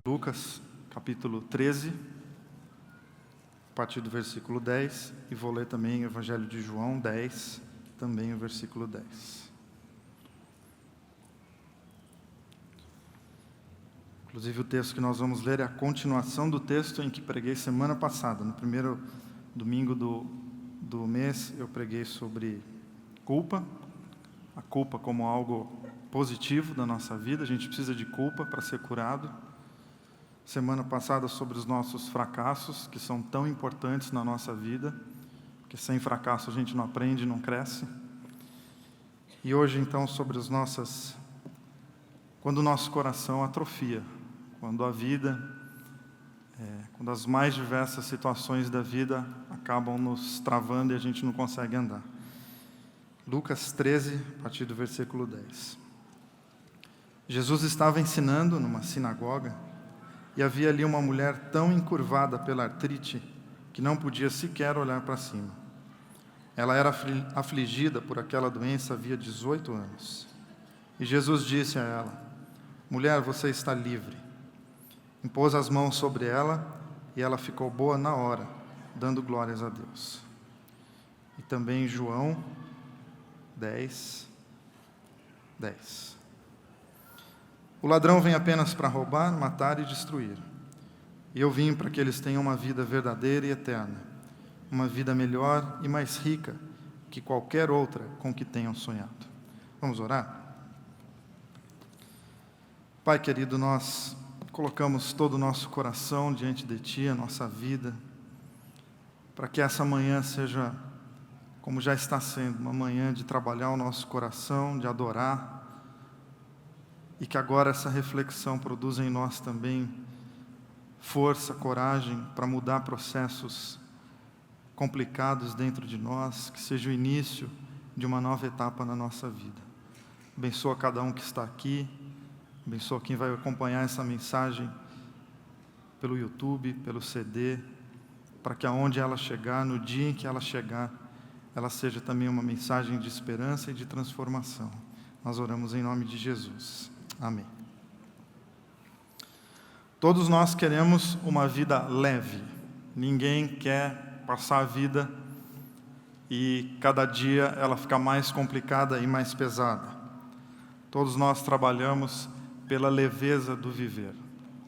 Lucas, capítulo 13, a partir do versículo 10, e vou ler também o Evangelho de João 10, também o versículo 10. Inclusive o texto que nós vamos ler é a continuação do texto em que preguei semana passada. No primeiro domingo do mês eu preguei sobre culpa, a culpa como algo positivo da nossa vida. A gente precisa de culpa para ser curado. Semana passada sobre os nossos fracassos, que são tão importantes na nossa vida, porque sem fracasso a gente não aprende, não cresce. E hoje então sobre quando o nosso coração atrofia, quando a vida, quando as mais diversas situações da vida acabam nos travando e a gente não consegue andar. Lucas 13, a partir do versículo 10. Jesus estava ensinando numa sinagoga, e havia ali uma mulher tão encurvada pela artrite que não podia sequer olhar para cima. Ela era afligida por aquela doença havia 18 anos. E Jesus disse a ela: mulher, você está livre. Impôs as mãos sobre ela e ela ficou boa na hora, dando glórias a Deus. E também João 10. O ladrão vem apenas para roubar, matar e destruir. E eu vim para que eles tenham uma vida verdadeira e eterna, uma vida melhor e mais rica que qualquer outra com que tenham sonhado. Vamos orar? Pai querido, nós colocamos todo o nosso coração diante de Ti, a nossa vida, para que essa manhã seja, como já está sendo, uma manhã de trabalhar o nosso coração, de adorar, e que agora essa reflexão produza em nós também força, coragem para mudar processos complicados dentro de nós, que seja o início de uma nova etapa na nossa vida. Abençoa cada um que está aqui, abençoa quem vai acompanhar essa mensagem pelo YouTube, pelo CD, para que aonde ela chegar, no dia em que ela chegar, ela seja também uma mensagem de esperança e de transformação. Nós oramos em nome de Jesus. Amém. Todos nós queremos uma vida leve. Ninguém quer passar a vida e cada dia ela ficar mais complicada e mais pesada. Todos nós trabalhamos pela leveza do viver,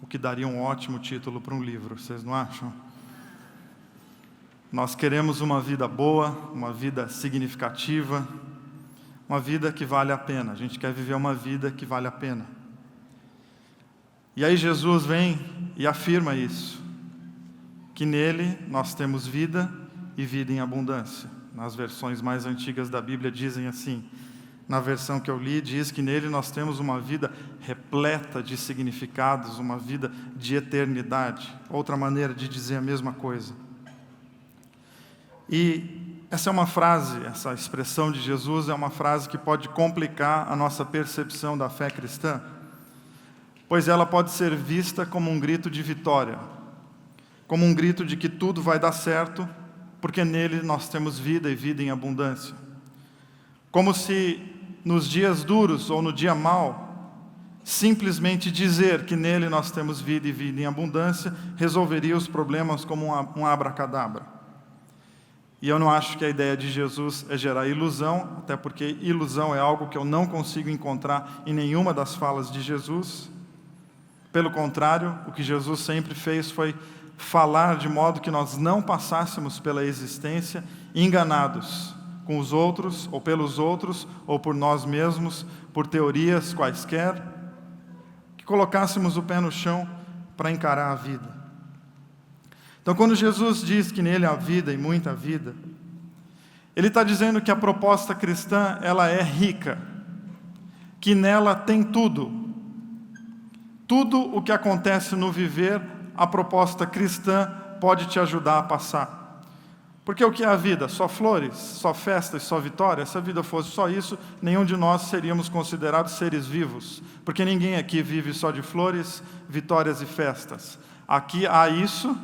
o que daria um ótimo título para um livro, vocês não acham? Nós queremos uma vida boa, uma vida significativa, uma vida que vale a pena. A gente quer viver uma vida que vale a pena. E aí Jesus vem e afirma isso, que nele nós temos vida e vida em abundância. Nas versões mais antigas da Bíblia dizem assim, na versão que eu li diz que nele nós temos uma vida repleta de significados, uma vida de eternidade. Outra maneira de dizer a mesma coisa. E essa é uma frase, essa expressão de Jesus é uma frase que pode complicar a nossa percepção da fé cristã, pois ela pode ser vista como um grito de vitória, como um grito de que tudo vai dar certo, porque nele nós temos vida e vida em abundância. Como se nos dias duros ou no dia mau, simplesmente dizer que nele nós temos vida e vida em abundância resolveria os problemas como um abracadabra. E eu não acho que a ideia de Jesus é gerar ilusão, até porque ilusão é algo que eu não consigo encontrar em nenhuma das falas de Jesus. Pelo contrário, o que Jesus sempre fez foi falar de modo que nós não passássemos pela existência enganados com os outros, ou pelos outros, ou por nós mesmos, por teorias quaisquer, que colocássemos o pé no chão para encarar a vida. Então, quando Jesus diz que nele há vida e muita vida, Ele está dizendo que a proposta cristã, ela é rica, que nela tem tudo. Tudo o que acontece no viver, a proposta cristã pode te ajudar a passar. Porque o que é a vida? Só flores, só festas, só vitória? Se a vida fosse só isso, nenhum de nós seríamos considerados seres vivos. Porque ninguém aqui vive só de flores, vitórias e festas. Aqui há isso,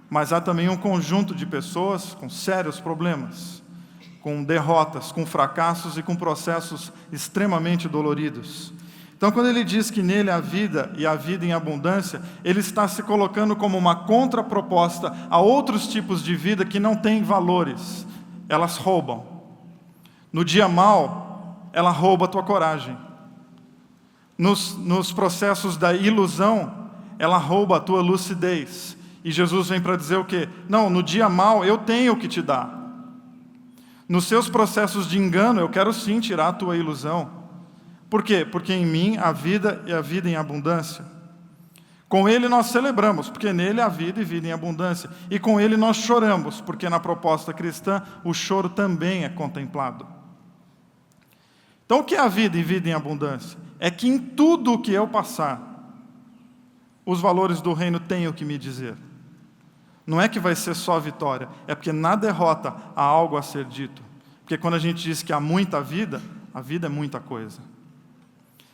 mas há também um conjunto de pessoas com sérios problemas, com derrotas, com fracassos e com processos extremamente doloridos. Então, quando ele diz que nele há vida e há vida em abundância, ele está se colocando como uma contraproposta a outros tipos de vida que não têm valores. Elas roubam. No dia mau, ela rouba a tua coragem. Nos processos da ilusão, ela rouba a tua lucidez. E Jesus vem para dizer o quê? Não, no dia mau eu tenho o que te dar. Nos seus processos de engano, eu quero sim tirar a tua ilusão. Por quê? Porque em mim há vida e a vida em abundância. Com ele nós celebramos, porque nele há vida e vida em abundância. E com ele nós choramos, porque na proposta cristã o choro também é contemplado. Então o que é a vida e vida em abundância? É que em tudo o que eu passar, os valores do reino têm o que me dizer. Não é que vai ser só vitória, é porque na derrota há algo a ser dito. Porque quando a gente diz que há muita vida, a vida é muita coisa.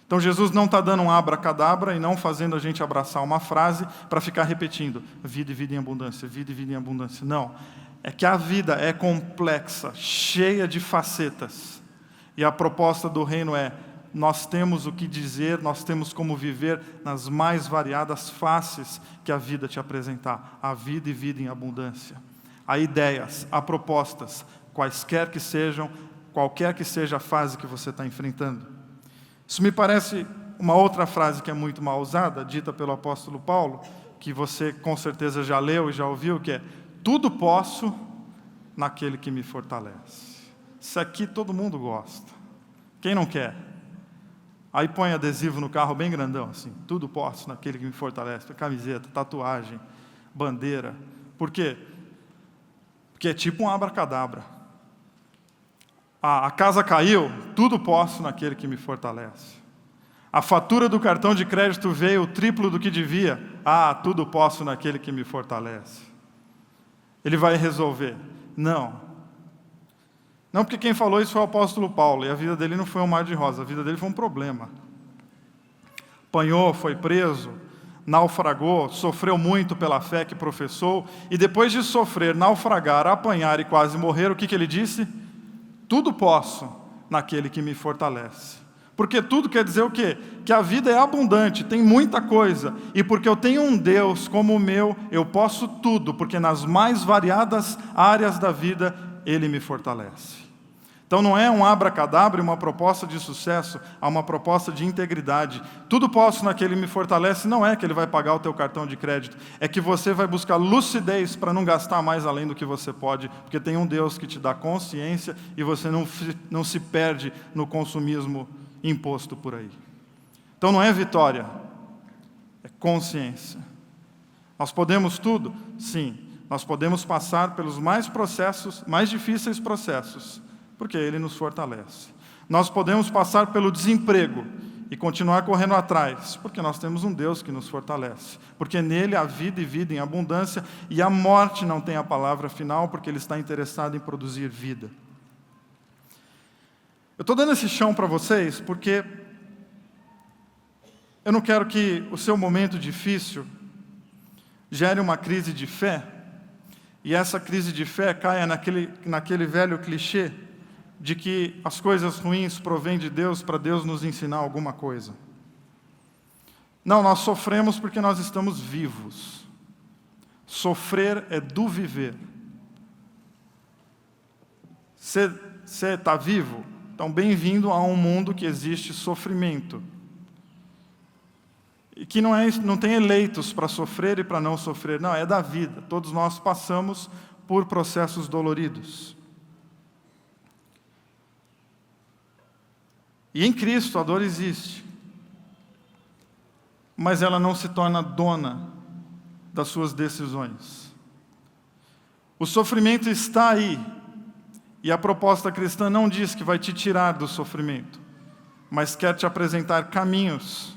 Então Jesus não está dando um abracadabra e não fazendo a gente abraçar uma frase para ficar repetindo vida e vida em abundância, vida e vida em abundância. Não, é que a vida é complexa, cheia de facetas. E a proposta do reino é, nós temos o que dizer, nós temos como viver nas mais variadas faces que a vida te apresentar. A vida e vida em abundância. Há ideias, há propostas, quaisquer que sejam, qualquer que seja a fase que você está enfrentando. Isso me parece uma outra frase que é muito mal usada, dita pelo apóstolo Paulo, que você com certeza já leu e já ouviu, que é tudo posso naquele que me fortalece. Isso aqui todo mundo gosta. Quem não quer? Aí põe adesivo no carro bem grandão, assim, tudo posso naquele que me fortalece. Camiseta, tatuagem, bandeira. Por quê? Porque é tipo um abracadabra. A casa caiu, tudo posso naquele que me fortalece. A fatura do cartão de crédito veio o triplo do que devia. Tudo posso naquele que me fortalece. Ele vai resolver. Não, porque quem falou isso foi o apóstolo Paulo, e a vida dele não foi um mar de rosa, a vida dele foi um problema. Apanhou, foi preso, naufragou, sofreu muito pela fé que professou, e depois de sofrer, naufragar, apanhar e quase morrer, o que ele disse? Tudo posso naquele que me fortalece. Porque tudo quer dizer o quê? Que a vida é abundante, tem muita coisa. E porque eu tenho um Deus como o meu, eu posso tudo, porque nas mais variadas áreas da vida, Ele me fortalece. Então não é um abracadabra e uma proposta de sucesso, há uma proposta de integridade. Tudo posso naquele que me fortalece, não é que Ele vai pagar o teu cartão de crédito, é que você vai buscar lucidez para não gastar mais além do que você pode, porque tem um Deus que te dá consciência e você não se perde no consumismo imposto por aí. Então não é vitória, é consciência. Nós podemos tudo? Sim. Nós podemos passar pelos mais difíceis processos, porque Ele nos fortalece. Nós podemos passar pelo desemprego e continuar correndo atrás, porque nós temos um Deus que nos fortalece. Porque nele há vida e vida em abundância, e a morte não tem a palavra final, porque Ele está interessado em produzir vida. Eu estou dando esse chão para vocês, porque eu não quero que o seu momento difícil gere uma crise de fé, e essa crise de fé caia naquele velho clichê de que as coisas ruins provêm de Deus para Deus nos ensinar alguma coisa. Não, nós sofremos porque nós estamos vivos. Sofrer é do viver. Você está vivo? Então, bem-vindo a um mundo que existe sofrimento. E que não tem eleitos para sofrer e para não sofrer. Não, é da vida. Todos nós passamos por processos doloridos. E em Cristo a dor existe, mas ela não se torna dona das suas decisões. O sofrimento está aí, e a proposta cristã não diz que vai te tirar do sofrimento, mas quer te apresentar caminhos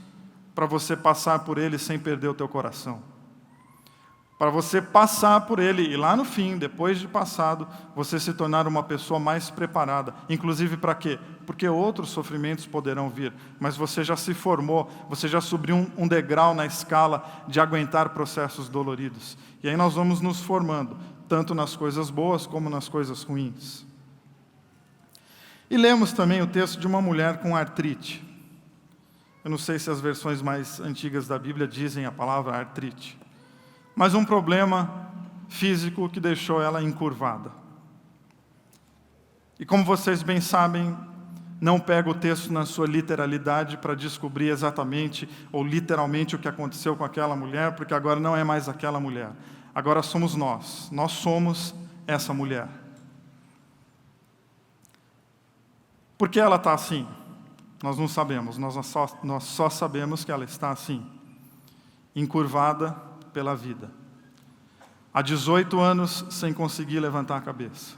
para você passar por ele sem perder o teu coração. para você passar por ele e lá no fim, depois de passado, você se tornar uma pessoa mais preparada. Inclusive para quê? Porque outros sofrimentos poderão vir, mas você já se formou, você já subiu um degrau na escala de aguentar processos doloridos. E aí nós vamos nos formando, tanto nas coisas boas como nas coisas ruins. E lemos também o texto de uma mulher com artrite. Eu não sei se as versões mais antigas da Bíblia dizem a palavra artrite, mas um problema físico que deixou ela encurvada. E como vocês bem sabem, não pego o texto na sua literalidade para descobrir exatamente ou literalmente o que aconteceu com aquela mulher, porque agora não é mais aquela mulher. Agora somos nós. Nós somos essa mulher. Por que ela está assim? Nós não sabemos. Nós só sabemos que ela está assim, encurvada pela vida. Há 18 anos sem conseguir levantar a cabeça.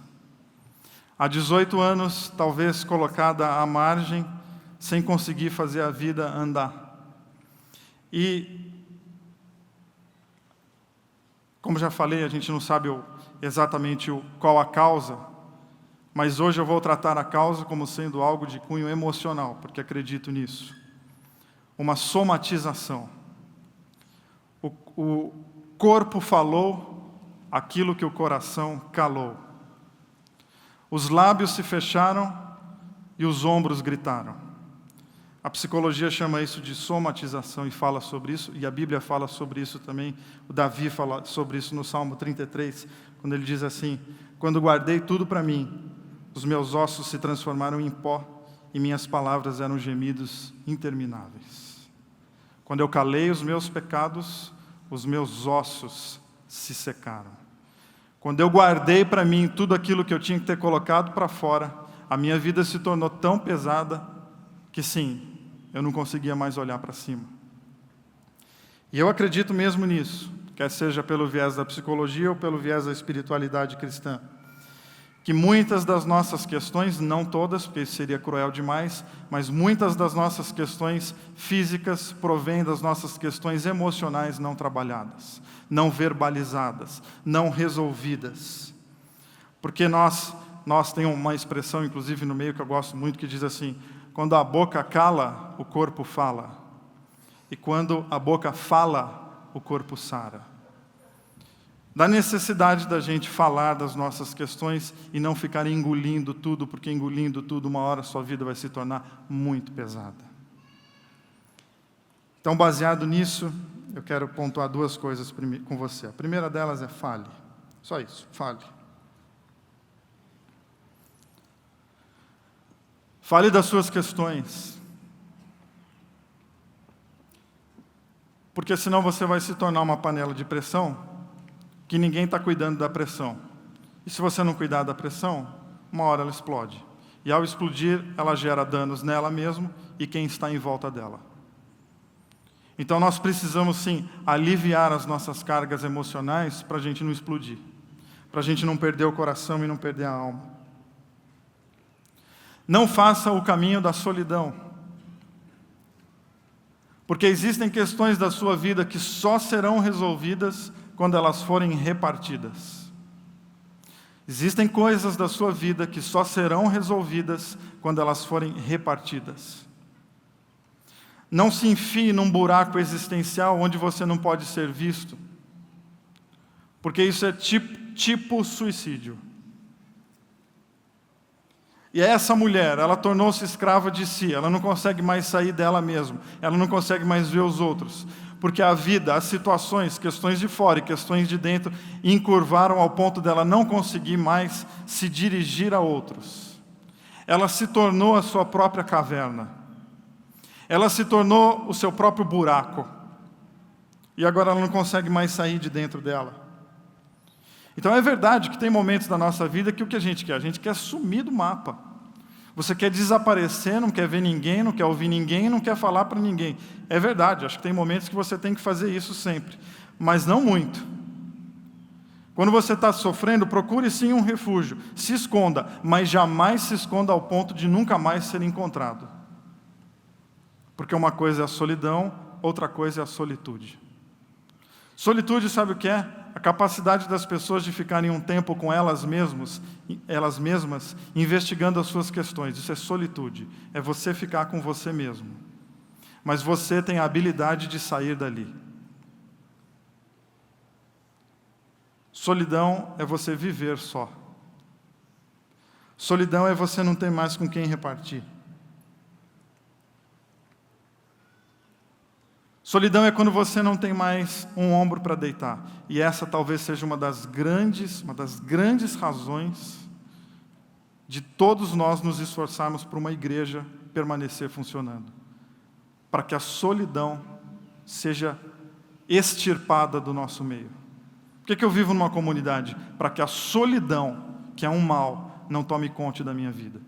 Há 18 anos, talvez colocada à margem, sem conseguir fazer a vida andar. E, como já falei, a gente não sabe exatamente qual a causa, mas hoje eu vou tratar a causa como sendo algo de cunho emocional, porque acredito nisso. Uma somatização. O corpo falou aquilo que o coração calou. Os lábios se fecharam e os ombros gritaram. A psicologia chama isso de somatização e fala sobre isso, e a Bíblia fala sobre isso também. O Davi fala sobre isso no Salmo 33, quando ele diz assim: quando guardei tudo para mim, os meus ossos se transformaram em pó e minhas palavras eram gemidos intermináveis. Quando eu calei os meus pecados, os meus ossos se secaram. Quando eu guardei para mim tudo aquilo que eu tinha que ter colocado para fora, a minha vida se tornou tão pesada que sim, eu não conseguia mais olhar para cima. E eu acredito mesmo nisso, quer seja pelo viés da psicologia ou pelo viés da espiritualidade cristã, que muitas das nossas questões, não todas, porque isso seria cruel demais, mas muitas das nossas questões físicas provêm das nossas questões emocionais não trabalhadas, não verbalizadas, não resolvidas. Porque nós temos uma expressão, inclusive no meio que eu gosto muito, que diz assim: quando a boca cala, o corpo fala. E quando a boca fala, o corpo sara. Da necessidade da gente falar das nossas questões e não ficar engolindo tudo, porque engolindo tudo, uma hora sua vida vai se tornar muito pesada. Então, baseado nisso, eu quero pontuar duas coisas com você. A primeira delas é fale. Só isso, fale. Fale das suas questões. Porque senão você vai se tornar uma panela de pressão que ninguém está cuidando da pressão. E se você não cuidar da pressão, uma hora ela explode. E ao explodir, ela gera danos nela mesma e quem está em volta dela. Então nós precisamos sim aliviar as nossas cargas emocionais para a gente não explodir. Para a gente não perder o coração e não perder a alma. Não faça o caminho da solidão. Porque existem questões da sua vida que só serão resolvidas quando elas forem repartidas. Existem coisas da sua vida que só serão resolvidas quando elas forem repartidas. Não se enfie num buraco existencial onde você não pode ser visto, porque isso é tipo suicídio. E essa mulher, ela tornou-se escrava de si, ela não consegue mais sair dela mesma, ela não consegue mais ver os outros, porque a vida, as situações, questões de fora e questões de dentro, encurvaram ao ponto dela não conseguir mais se dirigir a outros. Ela se tornou a sua própria caverna. Ela se tornou o seu próprio buraco. E agora ela não consegue mais sair de dentro dela. Então é verdade que tem momentos da nossa vida que o que a gente quer? A gente quer sumir do mapa. Você quer desaparecer, não quer ver ninguém, não quer ouvir ninguém, não quer falar para ninguém. É verdade, acho que tem momentos que você tem que fazer isso sempre, mas não muito. Quando você está sofrendo, procure sim um refúgio, se esconda, mas jamais se esconda ao ponto de nunca mais ser encontrado. Porque uma coisa é a solidão, outra coisa é a solitude. Solitude, sabe o que é? É a capacidade das pessoas de ficarem um tempo com elas mesmas, investigando as suas questões. Isso é solitude, é você ficar com você mesmo. Mas você tem a habilidade de sair dali. Solidão é você viver só. Solidão é você não ter mais com quem repartir. Solidão é quando você não tem mais um ombro para deitar. E essa talvez seja uma das grandes razões de todos nós nos esforçarmos para uma igreja permanecer funcionando. Para que a solidão seja extirpada do nosso meio. Por que eu vivo numa comunidade? Para que a solidão, que é um mal, não tome conta da minha vida.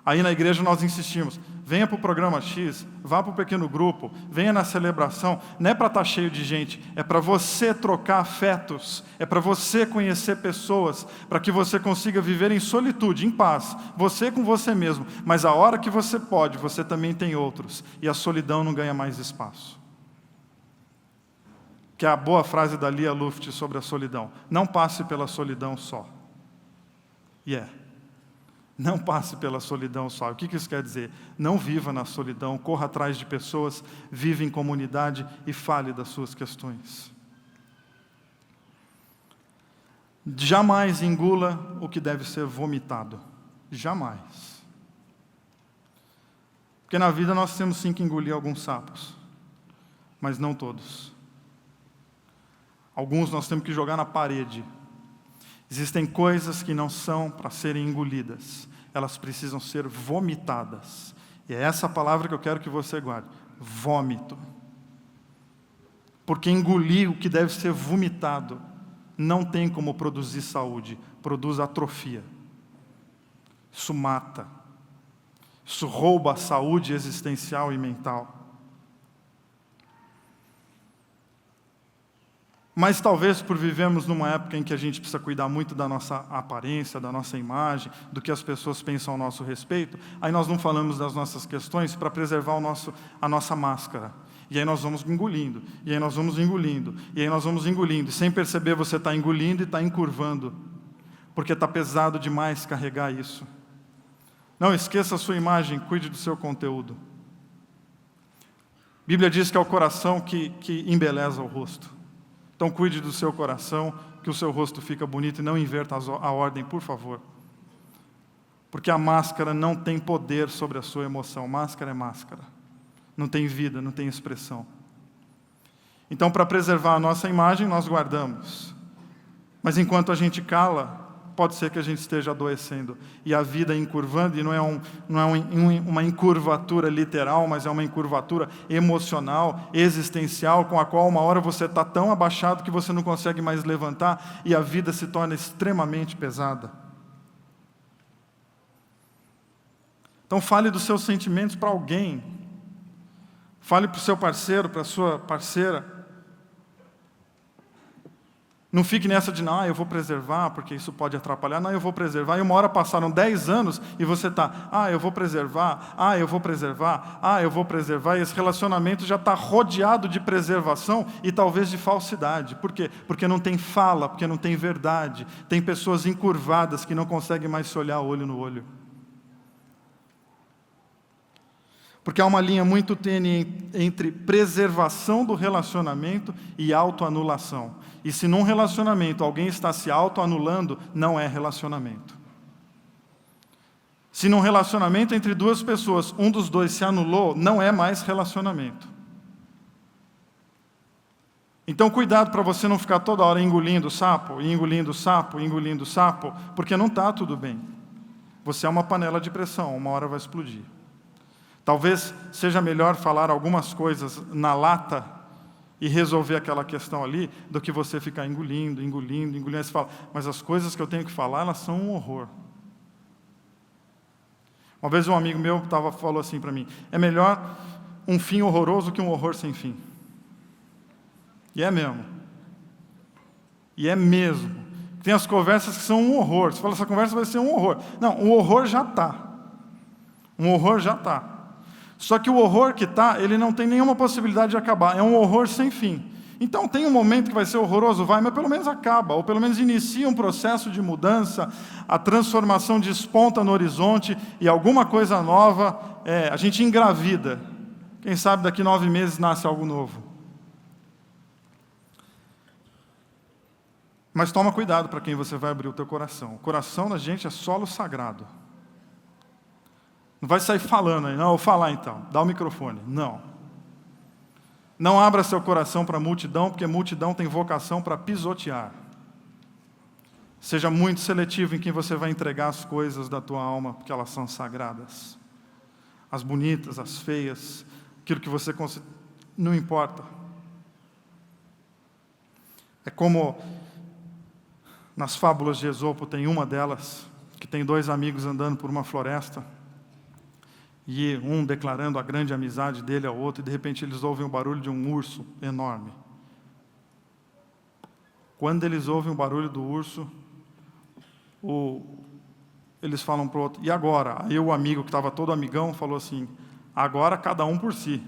Aí na igreja nós insistimos, venha para o programa X, vá para o pequeno grupo, venha na celebração, não é para estar cheio de gente, é para você trocar afetos, é para você conhecer pessoas, para que você consiga viver em solitude, em paz, você com você mesmo, mas a hora que você pode, você também tem outros, e a solidão não ganha mais espaço. Que é a boa frase da Lia Luft sobre a solidão, não passe pela solidão só. Não passe pela solidão só. O que isso quer dizer? Não viva na solidão, corra atrás de pessoas, vive em comunidade e fale das suas questões. Jamais engula o que deve ser vomitado. Jamais. Porque na vida nós temos sim que engolir alguns sapos, mas não todos. Alguns nós temos que jogar na parede. Existem coisas que não são para serem engolidas. Elas precisam ser vomitadas. E é essa palavra que eu quero que você guarde. Vômito. Porque engolir o que deve ser vomitado não tem como produzir saúde. Produz atrofia. Isso mata. Isso rouba a saúde existencial e mental. Mas talvez por vivermos numa época em que a gente precisa cuidar muito da nossa aparência, da nossa imagem, do que as pessoas pensam ao nosso respeito, aí nós não falamos das nossas questões para preservar a nossa máscara. E aí nós vamos engolindo, e aí nós vamos engolindo, e aí nós vamos engolindo. E sem perceber você está engolindo e está encurvando, porque está pesado demais carregar isso. Não esqueça a sua imagem, cuide do seu conteúdo. A Bíblia diz que é o coração que embeleza o rosto. Então cuide do seu coração, que o seu rosto fica bonito, e não inverta a ordem, por favor. Porque a máscara não tem poder sobre a sua emoção. Máscara é máscara. Não tem vida, não tem expressão. Então, para preservar a nossa imagem, nós guardamos. Mas enquanto a gente cala, pode ser que a gente esteja adoecendo. E a vida encurvando, e não é uma encurvatura literal, mas é uma encurvatura emocional, existencial, com a qual uma hora você está tão abaixado que você não consegue mais levantar, e a vida se torna extremamente pesada. Então fale dos seus sentimentos para alguém. Fale para o seu parceiro, para a sua parceira. Não fique nessa de, não, eu vou preservar, porque isso pode atrapalhar. Não, eu vou preservar. E uma hora passaram 10 anos e você está, eu vou preservar, eu vou preservar, eu vou preservar. E esse relacionamento já está rodeado de preservação e talvez de falsidade. Por quê? Porque não tem fala, porque não tem verdade. Tem pessoas encurvadas que não conseguem mais se olhar olho no olho. Porque há uma linha muito tênue entre preservação do relacionamento e autoanulação. E se num relacionamento alguém está se autoanulando, não é relacionamento. Se num relacionamento entre duas pessoas, um dos dois se anulou, não é mais relacionamento. Então cuidado para você não ficar toda hora engolindo sapo, engolindo sapo, engolindo sapo, porque não está tudo bem. Você é uma panela de pressão, uma hora vai explodir. Talvez seja melhor falar algumas coisas na lata e resolver aquela questão ali, do que você ficar engolindo. Aí você fala, mas as coisas que eu tenho que falar, elas são um horror. Uma vez um amigo meu falou assim para mim, é melhor um fim horroroso que um horror sem fim. E é mesmo. E é mesmo. Tem as conversas que são um horror. Você fala, essa conversa vai ser um horror. Não, um horror já está. Um horror já está. Só que o horror que está, ele não tem nenhuma possibilidade de acabar. É um horror sem fim. Então tem um momento que vai ser horroroso, vai, mas pelo menos acaba, ou pelo menos inicia um processo de mudança, a transformação desponta no horizonte e alguma coisa nova, a gente engravida. Quem sabe daqui 9 meses nasce algo novo. Mas toma cuidado para quem você vai abrir o teu coração. O coração da gente é solo sagrado. Não vai sair falando aí, não, vou falar então, dá o microfone. Não. Não abra seu coração para a multidão, porque a multidão tem vocação para pisotear. Seja muito seletivo em quem você vai entregar as coisas da tua alma, porque elas são sagradas. As bonitas, as feias, aquilo que você considera, não importa. É como nas fábulas de Esopo tem uma delas, que tem 2 amigos andando por uma floresta, e um declarando a grande amizade dele ao outro, e de repente eles ouvem o barulho de um urso enorme. Quando eles ouvem o barulho do urso, eles falam para o outro, e agora? Aí o amigo que estava todo amigão falou assim, agora cada um por si.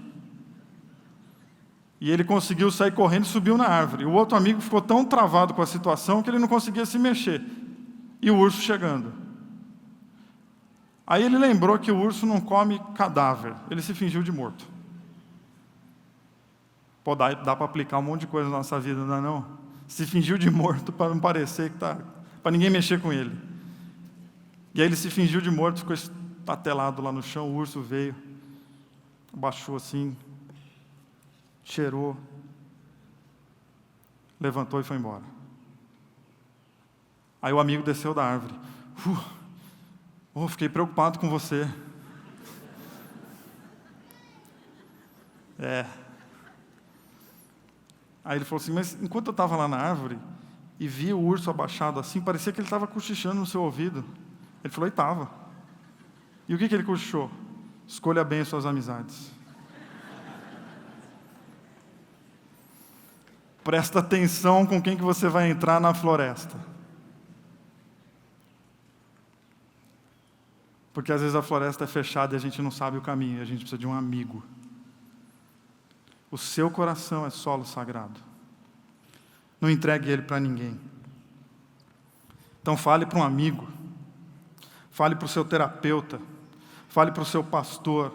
E ele conseguiu sair correndo e subiu na árvore. O outro amigo ficou tão travado com a situação que ele não conseguia se mexer. E o urso chegando. Aí ele lembrou que o urso não come cadáver. Ele se fingiu de morto. Pô, dá para aplicar um monte de coisa na nossa vida, não é não? Se fingiu de morto para não parecer que está... para ninguém mexer com ele. E aí ele se fingiu de morto, ficou estatelado lá no chão, o urso veio, abaixou assim, cheirou, levantou e foi embora. Aí o amigo desceu da árvore. Fiquei preocupado com você. Aí ele falou assim, mas enquanto eu estava lá na árvore e vi o urso abaixado assim, parecia que ele estava cochichando no seu ouvido. Ele falou, e estava. E o que ele cochichou? Escolha bem as suas amizades. Presta atenção com quem que você vai entrar na floresta. Porque às vezes a floresta é fechada e a gente não sabe o caminho, e a gente precisa de um amigo. O seu coração é solo sagrado. Não entregue ele para ninguém. Então fale para um amigo, fale para o seu terapeuta, fale para o seu pastor,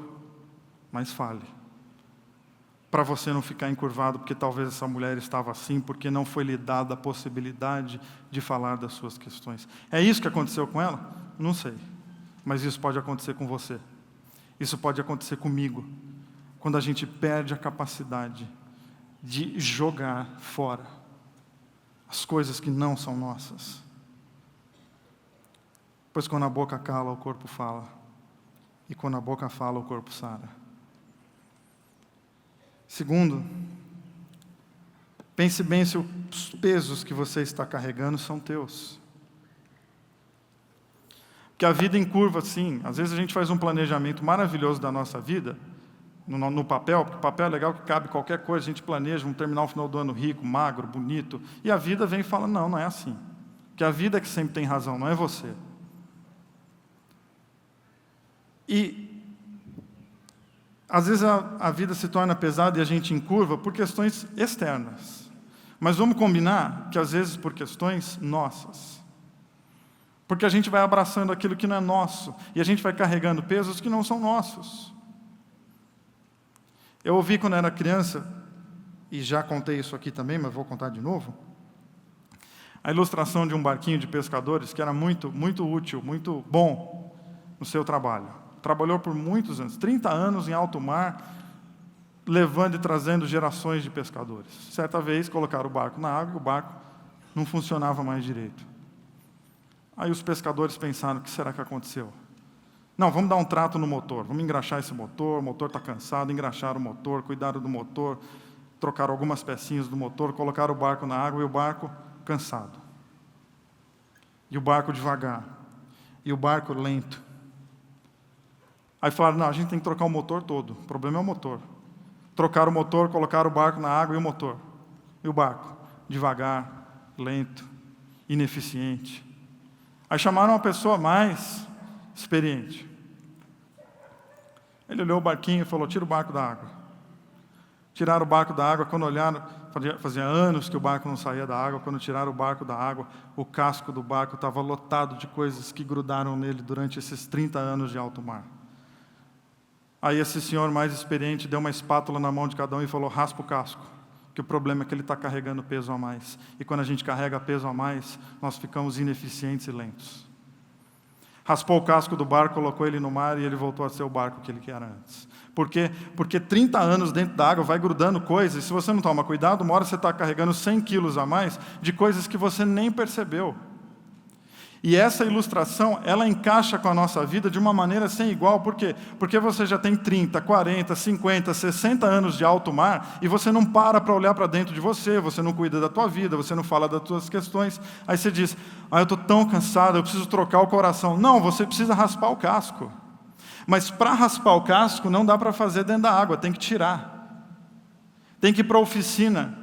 mas fale. Para você não ficar encurvado, porque talvez essa mulher estava assim, porque não foi lhe dada a possibilidade de falar das suas questões. É isso que aconteceu com ela? Não sei. Mas isso pode acontecer com você. Isso pode acontecer comigo. Quando a gente perde a capacidade de jogar fora as coisas que não são nossas. Pois quando a boca cala, o corpo fala. E quando a boca fala, o corpo sara. Segundo, pense bem se os pesos que você está carregando são teus. Porque a vida encurva, sim. Às vezes a gente faz um planejamento maravilhoso da nossa vida, no papel, porque o papel é legal que cabe qualquer coisa, a gente planeja, vamos terminar o final do ano rico, magro, bonito, e a vida vem e fala, não é assim. Porque a vida é que sempre tem razão, não é você. E às vezes a vida se torna pesada e a gente encurva por questões externas. Mas vamos combinar que às vezes por questões nossas. Porque a gente vai abraçando aquilo que não é nosso. E a gente vai carregando pesos que não são nossos. Eu ouvi quando era criança, e já contei isso aqui também, mas vou contar de novo, a ilustração de um barquinho de pescadores que era muito, muito útil, muito bom no seu trabalho. Trabalhou por muitos anos, 30 anos em alto mar, levando e trazendo gerações de pescadores. Certa vez, colocaram o barco na água e o barco não funcionava mais direito. Aí os pescadores pensaram, o que será que aconteceu? Não, vamos dar um trato no motor, vamos engraxar esse motor, o motor está cansado, engraxaram o motor, cuidaram do motor, trocaram algumas pecinhas do motor, colocaram o barco na água e o barco cansado. E o barco devagar. E o barco lento. Aí falaram, não, a gente tem que trocar o motor todo, o problema é o motor. Trocaram o motor, colocaram o barco na água e o motor. E o barco, devagar, lento, ineficiente. Aí chamaram uma pessoa mais experiente. Ele olhou o barquinho e falou, tira o barco da água. Tiraram o barco da água, quando olharam, fazia anos que o barco não saía da água, quando tiraram o barco da água, o casco do barco estava lotado de coisas que grudaram nele durante esses 30 anos de alto mar. Aí esse senhor mais experiente deu uma espátula na mão de cada um e falou: raspa o casco, que o problema é que ele está carregando peso a mais. E quando a gente carrega peso a mais, nós ficamos ineficientes e lentos. Raspou o casco do barco, colocou ele no mar e ele voltou a ser o barco que ele era antes. Por quê? Porque 30 anos dentro da água vai grudando coisas, e se você não toma cuidado, uma hora você está carregando 100 quilos a mais de coisas que você nem percebeu. E essa ilustração, ela encaixa com a nossa vida de uma maneira sem igual. Por quê? Porque você já tem 30, 40, 50, 60 anos de alto mar, e você não para olhar para dentro de você não cuida da tua vida, você não fala das tuas questões. Aí você diz: eu estou tão cansado, eu preciso trocar o coração. Não, você precisa raspar o casco. Mas para raspar o casco, não dá para fazer dentro da água, tem que tirar. Tem que ir para a oficina.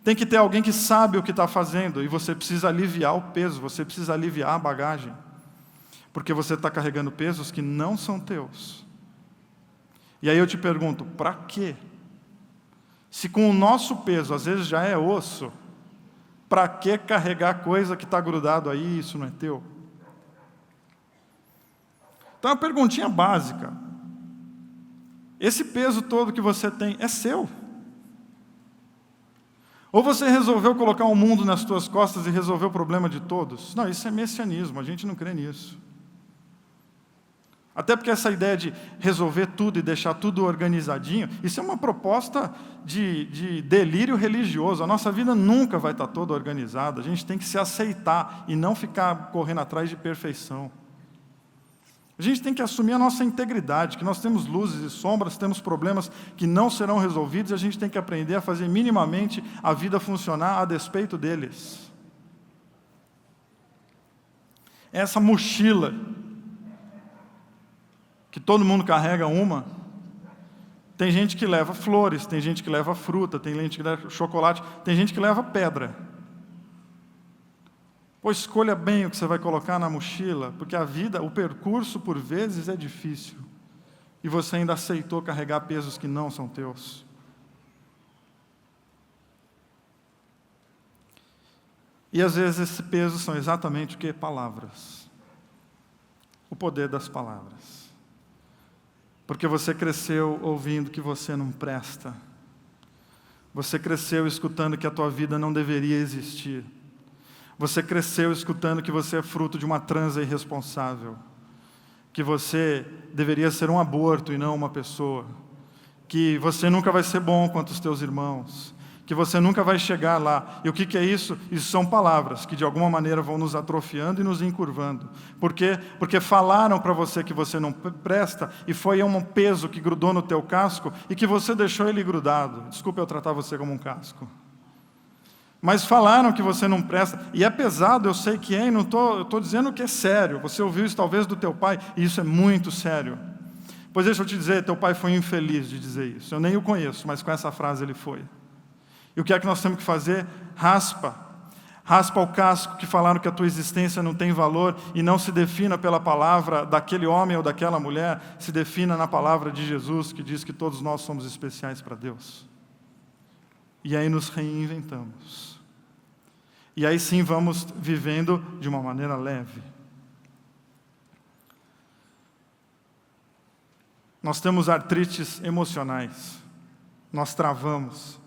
Tem que ter alguém que sabe o que está fazendo, e você precisa aliviar o peso, você precisa aliviar a bagagem, porque você está carregando pesos que não são teus. E aí eu te pergunto, para quê? Se com o nosso peso, às vezes já é osso, para que carregar coisa que está grudado aí e isso não é teu? Então, uma perguntinha básica. Esse peso todo que você tem é seu? Ou você resolveu colocar o mundo nas suas costas e resolver o problema de todos? Não, isso é messianismo, a gente não crê nisso. Até porque essa ideia de resolver tudo e deixar tudo organizadinho, isso é uma proposta de delírio religioso. A nossa vida nunca vai estar toda organizada, a gente tem que se aceitar e não ficar correndo atrás de perfeição. A gente tem que assumir a nossa integridade, que nós temos luzes e sombras, temos problemas que não serão resolvidos, e a gente tem que aprender a fazer minimamente a vida funcionar a despeito deles. Essa mochila, que todo mundo carrega uma, tem gente que leva flores, tem gente que leva fruta, tem gente que leva chocolate, tem gente que leva pedra. Pois escolha bem o que você vai colocar na mochila, porque a vida, o percurso por vezes é difícil, e você ainda aceitou carregar pesos que não são teus. E às vezes esses pesos são exatamente o que? Palavras. O poder das palavras. Porque você cresceu ouvindo que você não presta. Você cresceu escutando que a tua vida não deveria existir. Você cresceu escutando que você é fruto de uma transa irresponsável, que você deveria ser um aborto e não uma pessoa, que você nunca vai ser bom quanto os teus irmãos, que você nunca vai chegar lá. E o que é isso? Isso são palavras que de alguma maneira vão nos atrofiando e nos encurvando. Por quê? Porque falaram para você que você não presta, e foi um peso que grudou no teu casco e que você deixou ele grudado. Desculpa eu tratar você como um casco. Mas falaram que você não presta, e é pesado, eu sei que é, e não estou dizendo que é sério. Você ouviu isso talvez do teu pai, e isso é muito sério. Pois deixa eu te dizer, teu pai foi infeliz de dizer isso. Eu nem o conheço, mas com essa frase ele foi. E o que é que nós temos que fazer? Raspa o casco que falaram que a tua existência não tem valor, e não se defina pela palavra daquele homem ou daquela mulher, se defina na palavra de Jesus, que diz que todos nós somos especiais para Deus. E aí nos reinventamos. E aí sim vamos vivendo de uma maneira leve. Nós temos artrites emocionais. Nós travamos.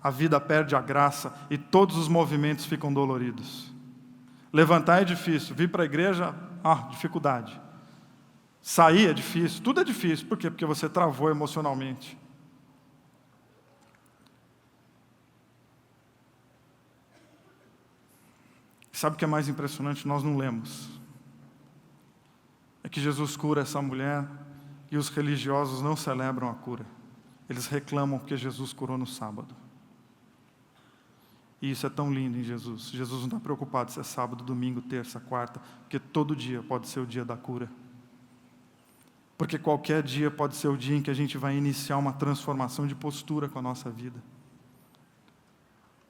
A vida perde a graça e todos os movimentos ficam doloridos. Levantar é difícil. Vir para a igreja, dificuldade. Sair é difícil. Tudo é difícil. Por quê? Porque você travou emocionalmente. Sabe o que é mais impressionante? Nós não lemos. É que Jesus cura essa mulher e os religiosos não celebram a cura. Eles reclamam porque Jesus curou no sábado. E isso é tão lindo em Jesus. Jesus não está preocupado se é sábado, domingo, terça, quarta, porque todo dia pode ser o dia da cura. Porque qualquer dia pode ser o dia em que a gente vai iniciar uma transformação de postura com a nossa vida.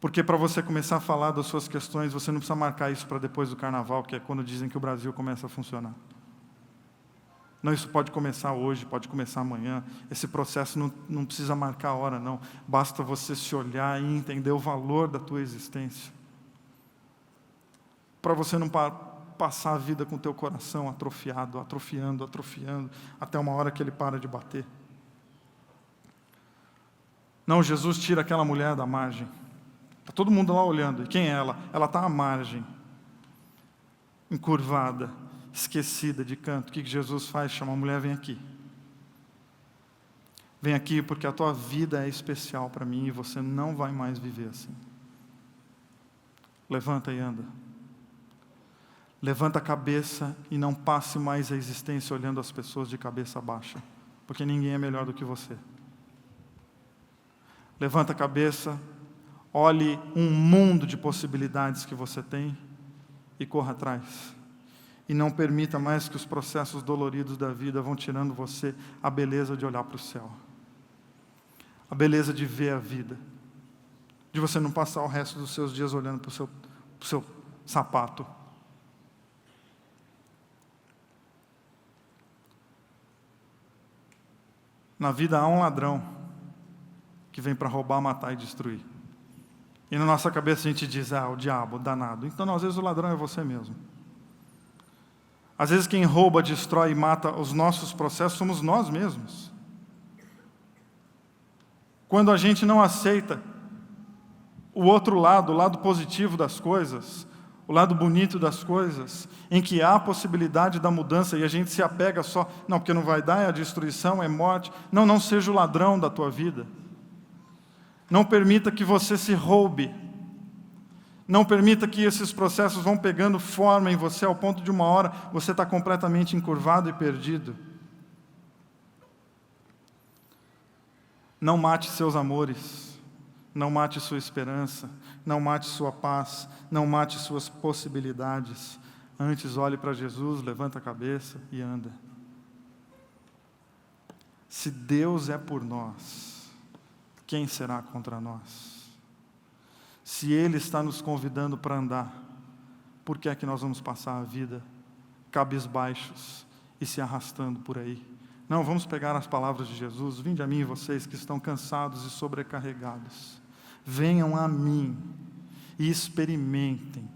Porque para você começar a falar das suas questões, você não precisa marcar isso para depois do carnaval, que é quando dizem que o Brasil começa a funcionar. Não, isso pode começar hoje, pode começar amanhã. Esse processo não precisa marcar a hora, não. Basta você se olhar e entender o valor da tua existência. Para você não passar a vida com o teu coração atrofiado, atrofiando, até uma hora que ele para de bater. Não, Jesus tira aquela mulher da margem. Está todo mundo lá olhando. E quem é ela? Ela está à margem, encurvada, esquecida de canto. O que Jesus faz? Chama a mulher, vem aqui. Vem aqui porque a tua vida é especial para mim e você não vai mais viver assim. Levanta e anda. Levanta a cabeça e não passe mais a existência olhando as pessoas de cabeça baixa, porque ninguém é melhor do que você. Levanta a cabeça, olhe um mundo de possibilidades que você tem e corra atrás. E não permita mais que os processos doloridos da vida vão tirando você a beleza de olhar para o céu. A beleza de ver a vida. De você não passar o resto dos seus dias olhando para o seu sapato. Na vida há um ladrão que vem para roubar, matar e destruir. E na nossa cabeça a gente diz, o diabo, o danado. Então, não, às vezes o ladrão é você mesmo. Às vezes quem rouba, destrói e mata os nossos processos somos nós mesmos. Quando a gente não aceita o outro lado, o lado positivo das coisas, o lado bonito das coisas, em que há a possibilidade da mudança e a gente se apega só, não, porque não vai dar, é a destruição, é morte. Não seja o ladrão da tua vida. Não permita que você se roube. Não permita que esses processos vão pegando forma em você ao ponto de uma hora você está completamente encurvado e perdido. Não mate seus amores. Não mate sua esperança, não mate sua paz, não mate suas possibilidades. Antes, olhe para Jesus, levanta a cabeça e anda. Se Deus é por nós, quem será contra nós? Se Ele está nos convidando para andar, por que é que nós vamos passar a vida cabisbaixos e se arrastando por aí? Não, vamos pegar as palavras de Jesus. Vinde a mim, vocês que estão cansados e sobrecarregados. Venham a mim e experimentem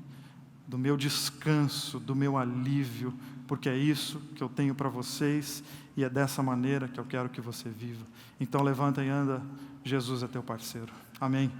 do meu descanso, do meu alívio, porque é isso que eu tenho para vocês e é dessa maneira que eu quero que você viva. Então levanta e anda, Jesus é teu parceiro. Amém.